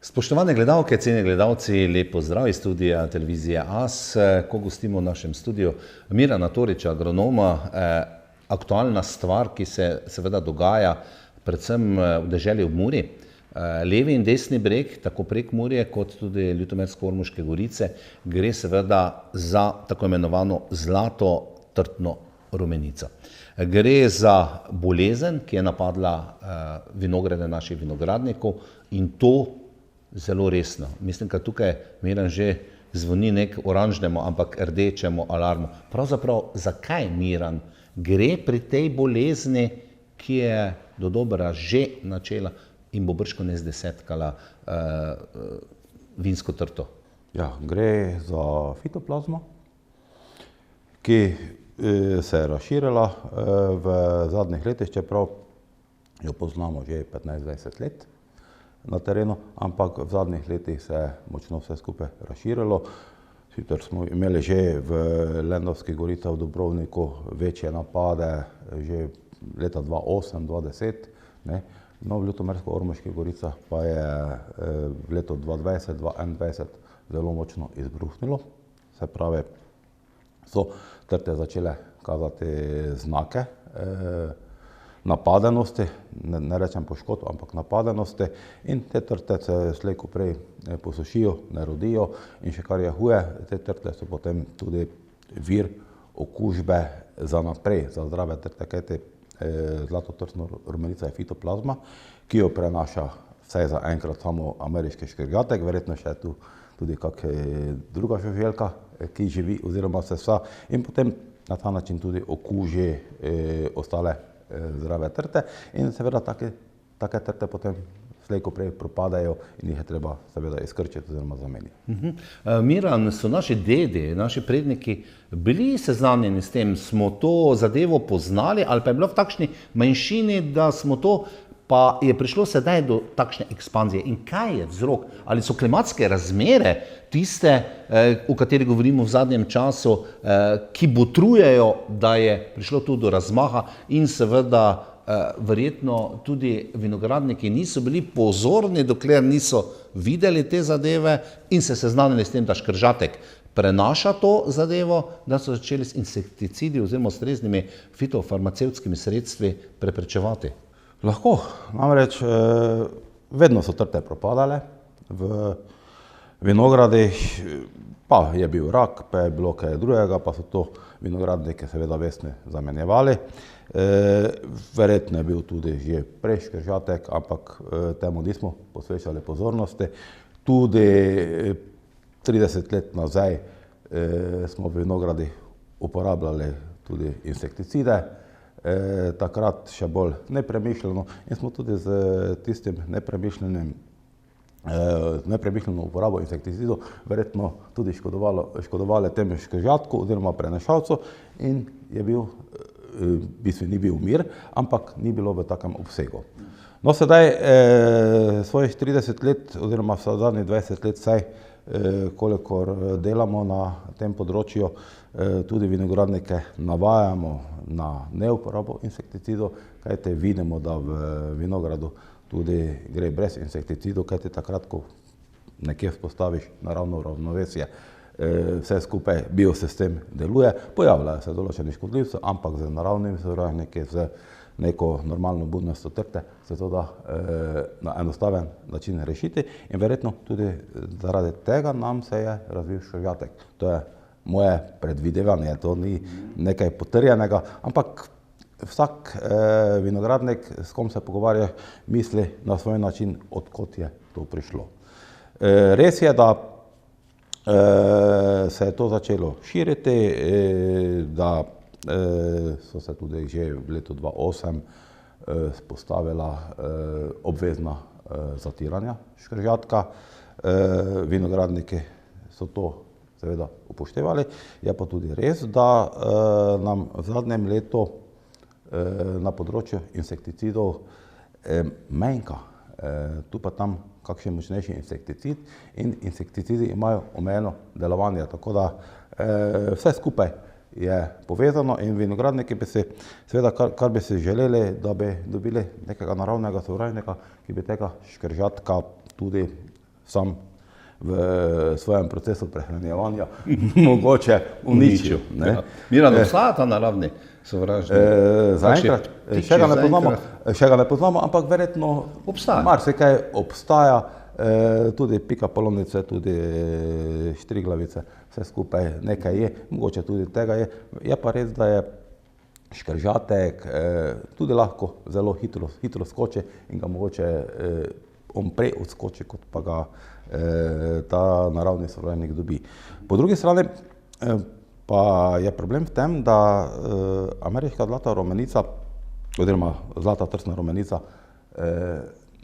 Spoštovane gledalke, cenjeni gledalci, lep pozdrav iz studia televizije AS, ko gostimo v našem studiu Mirana Toriča, agronoma. Aktualna stvar, ki se seveda dogaja predvsem v deželi ob Muri, levi in desni breg, tako Prekmurje kot tudi Ljutomersko-Ormoške gorice, gre seveda za tako imenovano zlato trtno rumenico. Gre za bolezen, ki je napadla vinograde naših vinogradnikov in to zelo resno. Mislim, da tukaj Miran že zvoni nek oranžnemu, ampak rdečemu alarmu. Pravzaprav, zakaj Miran gre pri tej bolezni, ki je dodobra že načela in bo bržkone zdesetkala vinsko trto? Ja, gre za fitoplazmo, ki se je razširila v zadnjih letih, čeprav jo poznamo že 15-20 let na terenu, ampak v zadnjih letih se je močno vse skupaj razširilo. Sicer smo imeli že v Lendavskih goricah v Dubrovniku večje napade, že leta 2008-2010, no v Ljutomersko-Ormoških goricah pa je v letu 2020-2021 zelo močno izbruhnilo. Se pravi, so trte začele kazati znake napadenosti, ne rečem poškodb, ampak napadenosti, in te trte se slej ko prej posušijo, ne rodijo in še kar je huje, te trte so potem tudi vir okužbe za naprej, za zdrave trte, kajti zlatotrtna rumenica je fitoplazma, ki jo prenaša vsaj za enkrat samo ameriški škrgatek, verjetno še tu tudi kakšna druga žuželka, ki živi oziroma se vsa, in potem na ta način tudi okuži ostale zdrave trte in seveda take trte potem slej ko prej propadajo in jih je treba seveda izkrčiti oziroma zamenjati. Miran, so naši dedi, naši predniki bili seznanjeni s tem, smo to zadevo poznali ali pa je bilo v takšni manjšini, da smo to, pa je prišlo sedaj do takšne ekspanzije? In kaj je vzrok? Ali so klimatske razmere tiste, o katerih govorimo v zadnjem času, ki botrujejo, da je prišlo tu do razmaha in seveda verjetno tudi vinogradniki niso bili pozorni, dokler niso videli te zadeve in se seznanili s tem, da škržatek prenaša to zadevo, da so začeli s insekticidi oziroma ustreznimi fitofarmacevtskimi sredstvi preprečevati? Lahko, namreč vedno so trte propadale v vinogradih, pa je bil rak, pa je bilo kaj drugega, pa so to vinogradniki seveda vestno zamenjevali. Verjetno je bil tudi že prej škržatek, ampak temu nismo posvečali pozornosti. Tudi 30 let nazaj smo v vinogradih uporabljali tudi insekticide, takrat še bolj nepremišljeno, in smo tudi z tistim nepremišljeno uporabo insekticidov verjetno tudi škodovali temu škržatku oziroma prenašalcu in je bil, v bistvu ni bil mir, ampak ni bilo v takem obsegu. No, sedaj svojih 30 let oziroma zadnjih 20 let vsaj, kolikor delamo na tem področju, tudi vinogradnike navajamo na neuporabo insekticidov, kajte vidimo, da v vinogradu tudi gre brez insekticidov, kajte takrat, ko nekje vzpostaviš naravno ravnovesje, vse skupaj biosistem deluje, pojavljajo se določeni škodljivci, ampak z naravnimi sovražniki, z neko normalno budnostjo trte se to da na enostaven način rešiti in verjetno tudi zaradi tega nam se je razvil škržatek. To je moje predvidevanje, to ni nekaj potrjenega, ampak vsak vinogradnik, s kom se pogovarja, misli na svoj način, odkot je to prišlo. Res je, da se je to začelo širiti, da so se tudi že v letu 2008 spostavila obvezna zatiranja škržatka. Vinogradniki so to seveda upoštevali. Je pa tudi res, da nam v zadnjem letu na področju insekticidov manjka. Tu pa tam kakšen močnejši insekticid in insekticidi imajo omejeno delovanje, tako da vse skupaj je povezano in vinogradniki bi si, seveda, kar bi si želeli, da bi dobili nekega naravnega sovražnika, ki bi tega škržatka tudi sam v svojem procesu prehranjevanja mogoče uničil. Ja. Miran, obstaja ta naravni sovražnik? Zaenkrat še ga ne poznamo, ampak verjetno obstaja. Marsikaj obstaja, tudi pikapolonice, tudi štriglavice, vse skupaj nekaj je, mogoče tudi tega je. Je pa res, da je škržatek tudi lahko zelo hitro skoči in ga mogoče on prej odskoči, kot pa ga ta naravni sovražnik dobi. Po drugi strani pa je problem v tem, da ameriška zlata rumenica oziroma zlata trsna rumenica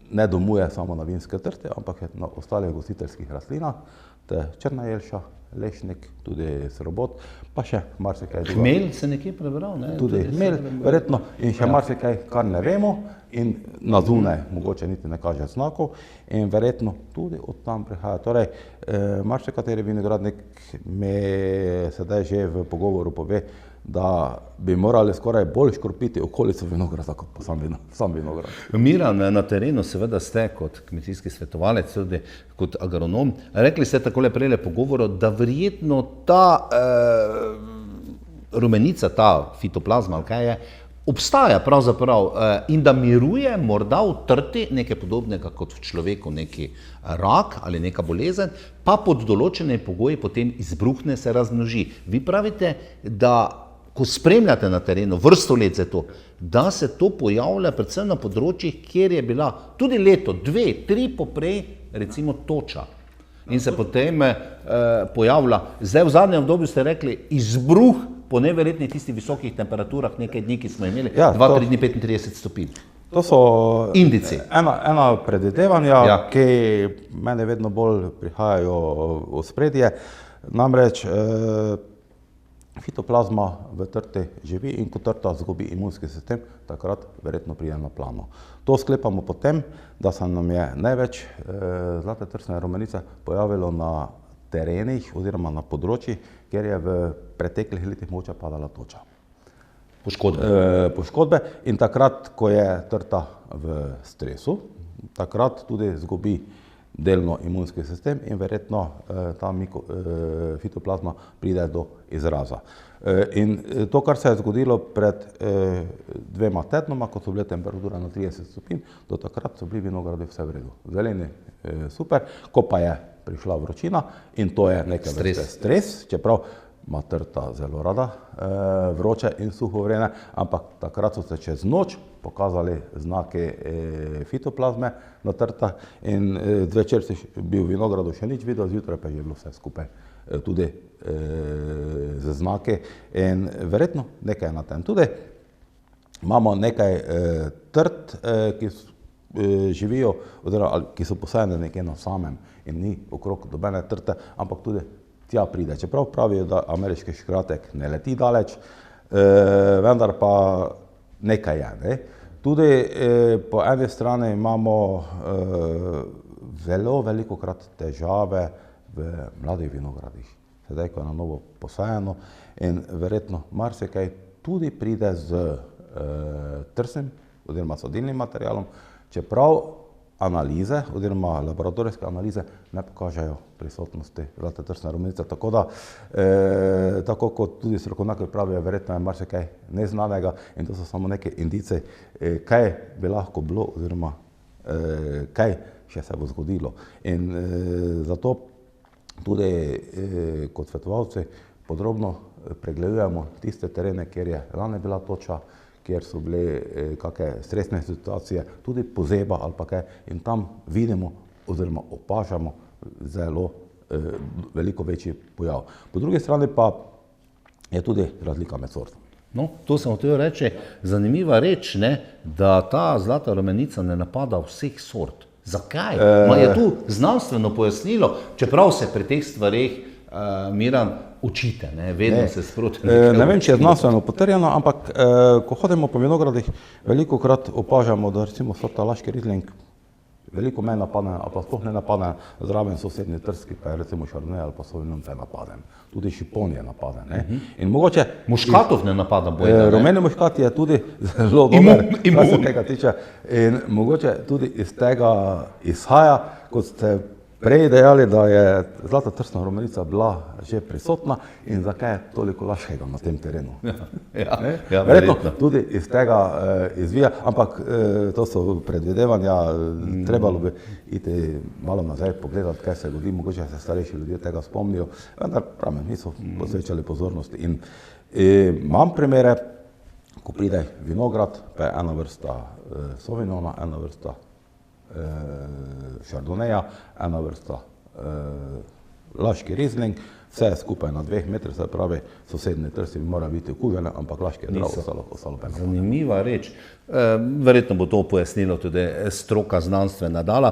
ne domuje samo na vinske trte, ampak je na ostalih gostiteljskih rastlinah, te črna jelša, lešnik, tudi srobot, pa še marsikaj drugega. Hmelj se nekje prebral, ne? Tudi hmelj, verjetno, in še marsikaj, kar ne vemo in na zunaj mogoče niti ne kaže znakov in verjetno tudi od tam prihaja. Torej, marsikateri vinogradnik mi sedaj že v pogovoru pove, da bi morali skoraj bolj škropiti okolico vinograda, kot pa sam vinograd. Miran, na terenu seveda ste kot kmetijski svetovalec, tudi kot agronom. Rekli ste takole prejle pogovoru, da verjetno ta rumenica, ta fitoplazma, ali kaj je, obstaja pravzaprav in da miruje morda v trti nekaj podobnega kot v človeku, neki rak ali neka bolezen, pa pod določene pogoji potem izbruhne, se razmnoži. Vi pravite, da ko spremljate na terenu, vrsto let za to, da se to pojavlja predvsem na področjih, kjer je bila tudi leto, 2, 3 poprej, recimo toča. In se potem pojavlja, zdaj v zadnjem obdobju ste rekli, izbruh po neverjetnih tistih visokih temperaturah, nekaj dni, ki smo imeli, 2-3 dni 35 stopinj. To so indici. Ena predvidevanja, ki mene vedno bolj prihajajo v spredje, namreč fitoplazma v trti živi in ko trta zgubi imunski sistem, takrat verjetno pride na plano. To sklepamo potem, da se nam je največ zlate trsne rumenice pojavilo na terenih oziroma na področjih, kjer je v preteklih letih mogoče padala toča. Poškodbe in takrat, ko je trta v stresu, takrat tudi zgubi delno imunski sistem in verjetno ta fitoplazma pride do izraza. In to, kar se je zgodilo pred 2 tednoma, ko so bile temperature na 30 stopinj, do takrat so bili vinogradi vse v redu. Zeleni super, ko pa je prišla vročina in to je nekaj vrste stres, čeprav ima trta zelo rada vroče in suho vreme, ampak takrat so se čez noč pokazali znaki fitoplazme na trtah in zvečer si bil v vinogradu še nič videl, zjutraj pa je bilo vse skupaj tudi z znaki in verjetno nekaj na tem. Tudi imamo nekaj trt, ki živijo oziroma ki so posajene nekje na samem in ni okrog dobene trte, ampak tudi tja pride. Čeprav pravijo, da ameriški škratek ne leti daleč, vendar pa nekaj je. Ne? Tudi po eni strani imamo zelo velikokrat težave v mladih vinogradih. Sedaj, ko je na novo posajeno in verjetno marsikaj tudi pride z trsnim oziroma sadilnim materialom, čeprav analize oziroma laboratorijske analize ne pokažejo prisotnosti zlate trsne rumenice, tako da, tako kot tudi strokovnjaki pravijo, verjetno je marsikaj neznanega in to so samo neke indice, kaj bi lahko bilo oziroma kaj še se bo zgodilo. In zato tudi kot svetovalci podrobno pregledujemo tiste terene, kjer je lani bila toča, kjer so bile kakšne stresne situacije, tudi pozeba ali pa kaj, in tam vidimo oziroma opažamo zelo veliko večji pojav. Po drugi strani pa je tudi razlika med sortami. No, to sem hotel reči, zanimiva reč, ne, da ta zlata rumenica ne napada vseh sort. Zakaj? Je tu znanstveno pojasnilo, čeprav se pri teh stvareh, Miran, učite, ne? Vedno se sproti. Ne vem, če je znanstveno potrjeno, ampak ko hodimo po vinogradih, velikokrat opažamo, da recimo sorta Laški Riesling veliko me napadne, ali pa sploh ne napadne, zraven sosednji trski, pa je recimo Chardonnay ali pa Sauvignon te napadem. Tudi Šipon je napaden. In mogoče muškatov ne napada bojda. Rumeni muškat je tudi zelo dober, kar se tega tiče. In mogoče tudi iz tega izhaja, kot ste prej dejali, da je zlatotrsna rumenica bila že prisotna in zakaj je toliko Laškega na tem terenu. Verjetno tudi iz tega izvija, ampak to so predvidevanja, trebalo bi iti malo nazaj pogledati, kaj se godi, mogoče se starejši ljudje tega spomnijo, vendar pravim, niso posvečali pozornosti. In imam primere, ko pride vinograd, pa je ena vrsta Sauvignona, ena vrsta Chardonneja, ena vrsta Laški Riesling, vse je skupaj na 2 metrih, se pravi, sosednje trsi mora biti okužene, ampak Laški je zdravo ostalo peno. Zanimiva reč. Verjetno bo to pojasnilo tudi stroka znanstvena dala.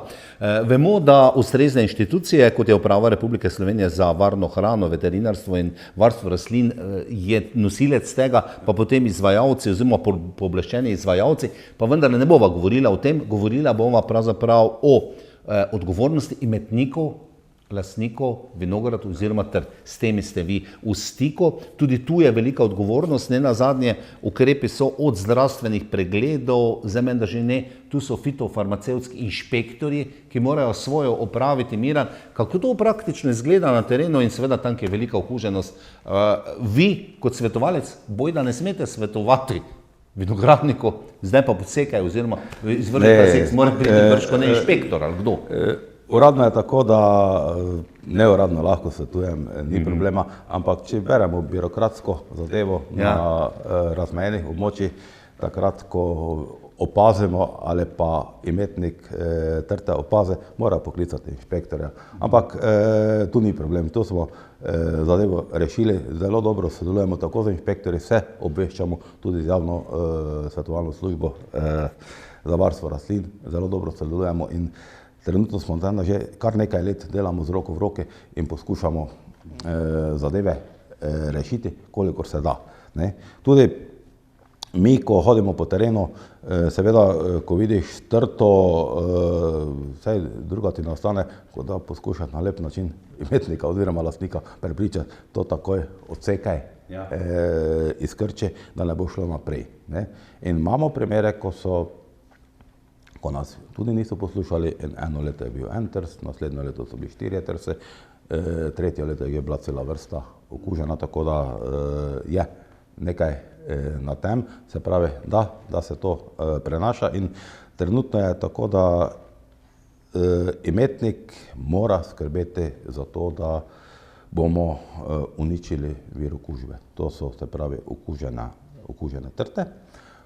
Vemo, da ustrezne inštitucije, kot je Uprava Republike Slovenije za varno hrano, veterinarstvo in varstvo rastlin, je nosilec tega, pa potem izvajalci oziroma pooblaščeni izvajalci, pa vendar ne bova govorila o tem, govorila bova pravzaprav o odgovornosti imetnikov, lastnikov vinogradov oziroma trt. S temi ste vi v stiku. Tudi tu je velika odgovornost, ne nazadnje, ukrepi so od zdravstvenih pregledov, zdaj menda že ne, tu so fitofarmacevtski inšpektorji, ki morajo svojo opraviti. Miran, kako to praktično izgleda na terenu in seveda tam, kjer je velika okuženost. Vi kot svetovalec bojda ne smete svetovati vinogradniku, zdaj pa podsekaj oziroma izvršiti pasek, mora priti brško ne inšpektor ali kdo. Uradno je tako, da neuradno lahko svetujem, ni problema, ampak če beremo birokratsko zadevo na razmejnih območjih, takrat, ko opazimo ali pa imetnik trte opaze, mora poklicati inšpektorja. Ampak tu ni problem, tu smo zadevo rešili, zelo dobro sodelujemo tako z inšpektorji, vse obveščamo tudi z javno svetovalno službo za varstvo rastlin, zelo dobro sodelujemo in trenutno smo tam že kar nekaj let delamo z roko v roki in poskušamo zadeve rešiti, kolikor se da. Tudi mi, ko hodimo po terenu, seveda, ko vidiš trto, vsaj druga ti ne ostane, kot da poskušaš na lep način imetnika oziroma lastnika prepričati, to takoj odsekaj, izkrči, da ne bo šlo naprej. In imamo primere, ko nas tudi niso poslušali, eno leto je bil en trs, naslednjo leto so bili 4 trse, tretje leto je bila cela vrsta okužena, tako da je nekaj na tem, se pravi, da se to prenaša in trenutno je tako, da imetnik mora skrbeti za to, da bomo uničili vir okužbe. To so, se pravi, okužene trte,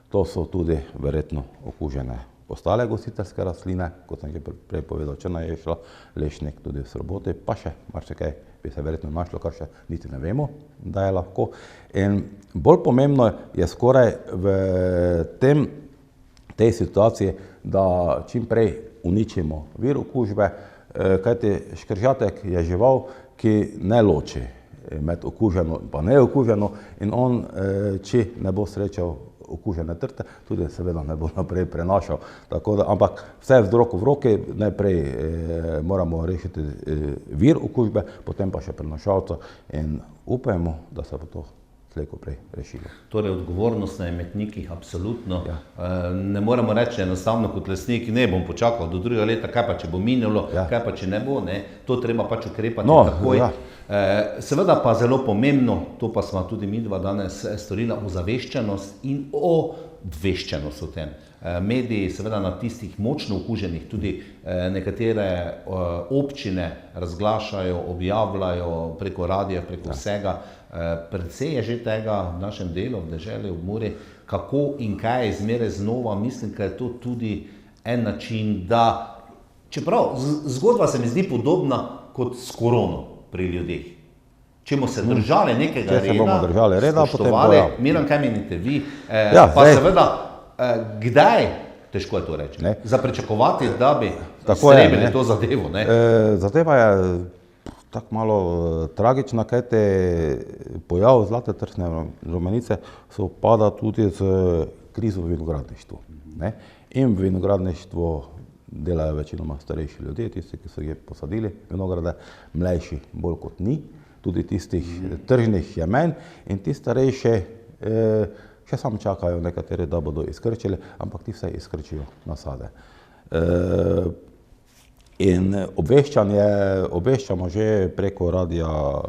to so tudi verjetno okužene ostale gostiteljske rastline, kot sem že prej povedal, črna ješla, lešnik, tudi sroboti, pa še marsikaj bi se verjetno našlo, kar še niti ne vemo, da je lahko. In bolj pomembno je skoraj v tej situaciji, da čim prej uničimo vir okužbe, kajti škržatek je žival, ki ne loči med okuženo pa neokuženo in on, če ne bo srečal okužene trte, tudi seveda ne bo naprej prenašal. Ampak vse z roko v roki, najprej moramo rešiti vir okužbe, potem pa še prenašalca in upajmo, da se bo to slejko prej rešilo. Torej odgovornost na imetnikih, absolutno. Ne moremo reči enostavno kot lastnik, ne bom počakal do drugega leta, kaj pa če bo minilo, kaj pa če ne bo, to treba pač ukrepati takoj. Seveda pa zelo pomembno, to pa smo tudi midva danes storila, ozaveščenost in obveščenost o tem. Mediji seveda na tistih močno okuženih, tudi nekatere občine razglašajo, objavljajo preko radija, preko vsega. Predvsej je že tega v našem delu, v deželi, v Muri, kako in kaj je zmeraj znova. Mislim, da je to tudi en način, da, čeprav zgodba se mi zdi podobna kot s korono pri ljudeh. Če bomo se držali nekega reda, spoštovali, Miran, kaj menite vi, pa seveda, kdaj, težko je to reči, za pričakovati, da bi strebili to zadevo? Zadeva je tako malo tragična, kajti pojav zlate trsne rumenice sovpada tudi z krizo v vinogradništvu. In v vinogradništvu delajo večinoma starejši ljudje, tisti, ki so jih posadili vinograde, mlajši bolj kot ni, tudi tistih tržnih je manj in ti starejši še samo čakajo nekateri, da bodo izkrčili, ampak ti vse izkrčijo nasade. In obveščamo že preko radia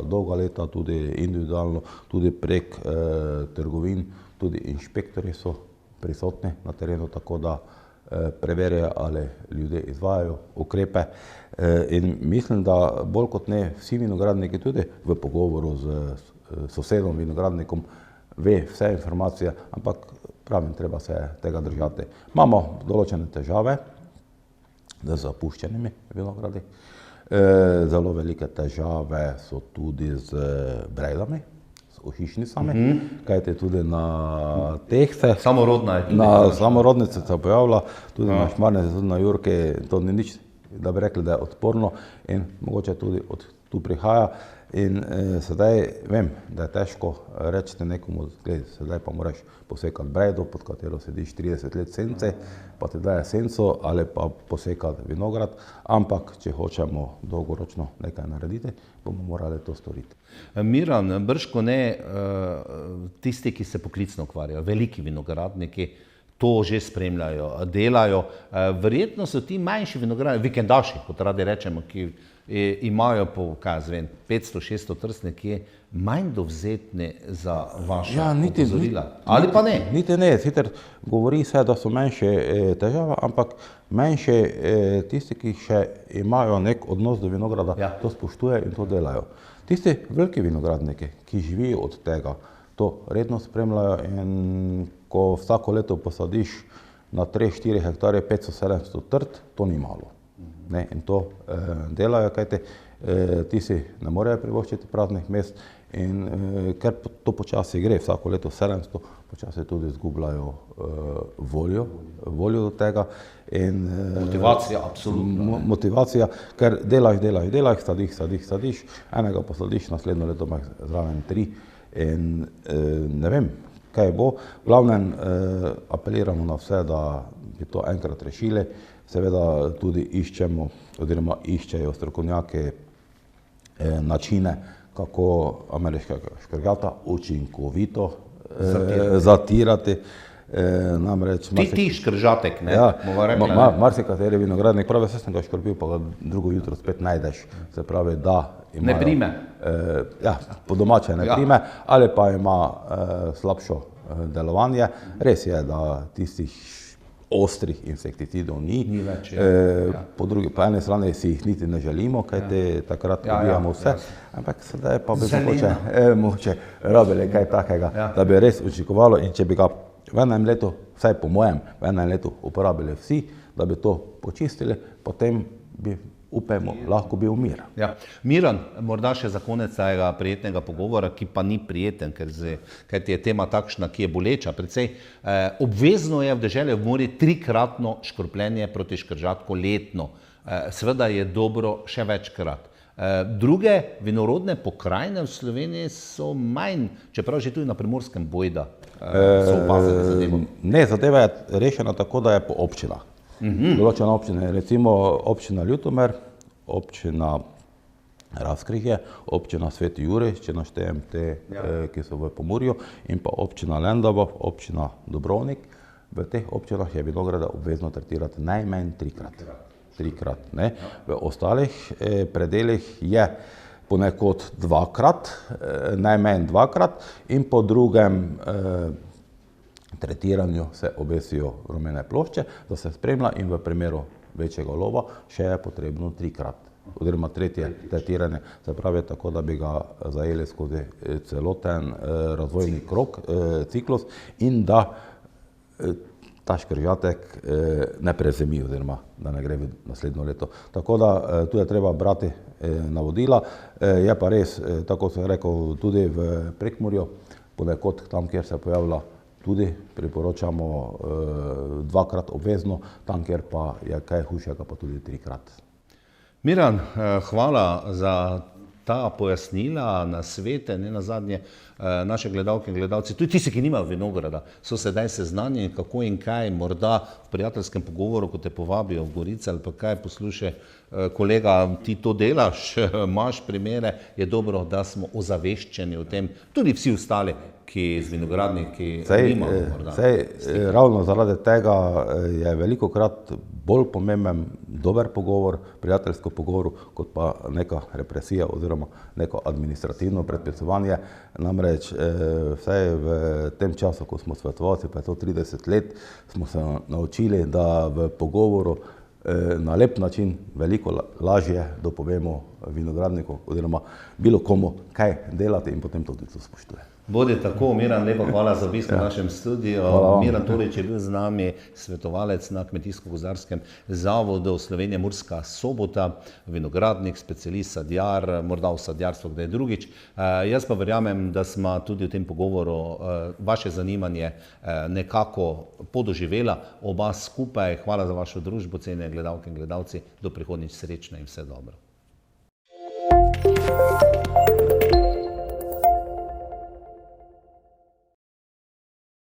dolga leta, tudi individualno, tudi prek trgovin, tudi inšpektorji so prisotni na terenu, tako da preverjajo, ali ljudje izvajajo ukrepe. In mislim, da bolj kot ne vsi vinogradniki tudi v pogovoru z sosedom, vinogradnikom, ve vse informacije, ampak pravim, treba se tega držati. Imamo določene težave z zapuščenimi vinogradi. Zelo velike težave so tudi z brejdami, z ohišnicami, kajte tudi na teh se... Samorodna je tudi. Na samorodnice se pojavlja, tudi na šmarnice, tudi na jurke, to ni nič, da bi rekli, da je odporno in mogoče tudi od tu prihaja. In sedaj vem, da je težko reči nekomu, sedaj pa moraš posekati brejdo, pod katero sediš 30 let sence, pa ti daje senco, ali pa posekati vinograd, ampak če hočemo dolgoročno nekaj narediti, bomo morali to storiti. Miran, bržkone tisti, ki se poklicno ukvarjajo, veliki vinogradniki, to že spremljajo, delajo. Verjetno so ti manjši vinogradniki, vikendaši, kot radi rečemo, ki imajo po 500-600 trst nekje, manj dovzetni za vaša opozorila. Ali pa ne? Niti ne, sicer govori se, da so manjše težave, ampak manjše tisti, ki še imajo nek odnos do vinograda, to spoštujejo in to delajo. Tisti veliki vinogradniki, ki živijo od tega, to redno spremljajo in ko vsako leto posadiš na 3-4 hektarje 500-700 trt, to ni malo. In to delajo, kajte ti si ne morejo privoščiti praznih mest in ker to počasi gre, vsako leto 700, počasi tudi izgubljajo voljo do tega. Motivacija, absolutno. Motivacija, ker delaš, sadiš, enega posadiš, naslednjo leto imaš zraven 3 in ne vem, kaj bo. V glavnem apeliramo na vse, da bi to enkrat rešili. Seveda tudi iščemo, oziroma iščejo strokovnjaki načine, kako ameriškega škrgata učinkovito zatirati. Ti škržatek, ne? Marsikateri vinogradnik pravi, vse sem ga škrbil, pa ga drugo jutro spet najdeš. Se pravi, da imajo... Ne prime. Ja, po domače ne prime, ali pa ima slabšo delovanje. Res je, da tistih ostrih insekticidov ni. Ni več, po eni strani si jih niti ne želimo, kajte takrat pobijamo vse, ampak sedaj pa bi mogoče rabili kaj takega, da bi res učinkovalo in če bi ga v enem letu, vsaj po mojem, v enem letu uporabili vsi, da bi to počistili, potem bi upajmo, lahko bil mir. Miran, morda še za konec tega prijetnega pogovora, ki pa ni prijeten, ker ti je tema takšna, ki je boleča. Precej obvezno je v deželi v Muri 3-kratno škropljenje proti škržatku letno. Seveda je dobro še večkrat. Druge vinorodne pokrajine v Sloveniji so manj, čeprav že tudi na Primorskem bojda so opazili zadevo. Ne, zadeva je rešena tako, da je po občinah. Določene občine, recimo občina Ljutomer, občina Razkrižje, občina Sveti Jurij, če naštejem te, ki so v Pomurju, in pa občina Lendava, občina Dobrovnik. V teh občinah je vinograde obvezno tretirati najmanj 3-krat. V ostalih predelih je ponekod 2-krat, najmanj 2-krat in po drugem tretiranju se obesijo rumene plošče, da se spremlja in v primeru večjega lova še je potrebno 3-krat, oziroma tretje tretiranje, se pravi tako, da bi ga zajeli skozi celoten razvojni krog, ciklus in da ta škržatek ne prezemi, oziroma da ne gre v naslednjo leto. Tako da tu je treba brati navodila, je pa res, tako sem rekel, tudi v Prekmurju, ponekod tam, kjer se pojavlja, tudi priporočamo 2-krat obvezno, tam, kjer pa je kaj hujšega, pa tudi 3-krat. Miran, hvala za ta pojasnila, nasvete, ne nazadnje naše gledalke in gledalci, tudi tisti, ki nimajo vinograda, so sedaj seznanjeni, kako in kaj, morda v prijateljskem pogovoru, ko te povabijo v Gorice ali pa kaj, poslušaj, kolega, ti to delaš, imaš primere, je dobro, da smo ozaveščeni o tem, tudi vsi ostali, ki z vinogradniki nimajo morda. Ravno zaradi tega je velikokrat bolj pomemben dober pogovor, prijateljsko pogovor, kot pa neka represija oziroma neko administrativno predpisovanje. Namreč vsaj v tem času, ko smo svetovalci, pa je to 30 let, smo se naučili, da v pogovoru na lep način veliko lažje dopovemo vinogradniku oziroma bilo komu, kaj delati in potem tudi to spoštuje. Bodi tako, Miran, lepo hvala za obisk v našem studiu. Miran Torič je bil z nami, svetovalec na Kmetijsko-gozdarskem zavodu Slovenije Murska Sobota, vinogradnik, specialist, sadjar, morda v sadjarstvu kdaj drugič. Jaz pa verjamem, da smo tudi v tem pogovoru vaše zanimanje nekako podoživela, oba skupaj. Hvala za vašo družbo, cenjene gledalke in gledalci. Do prihodnjič, srečno in vse dobro.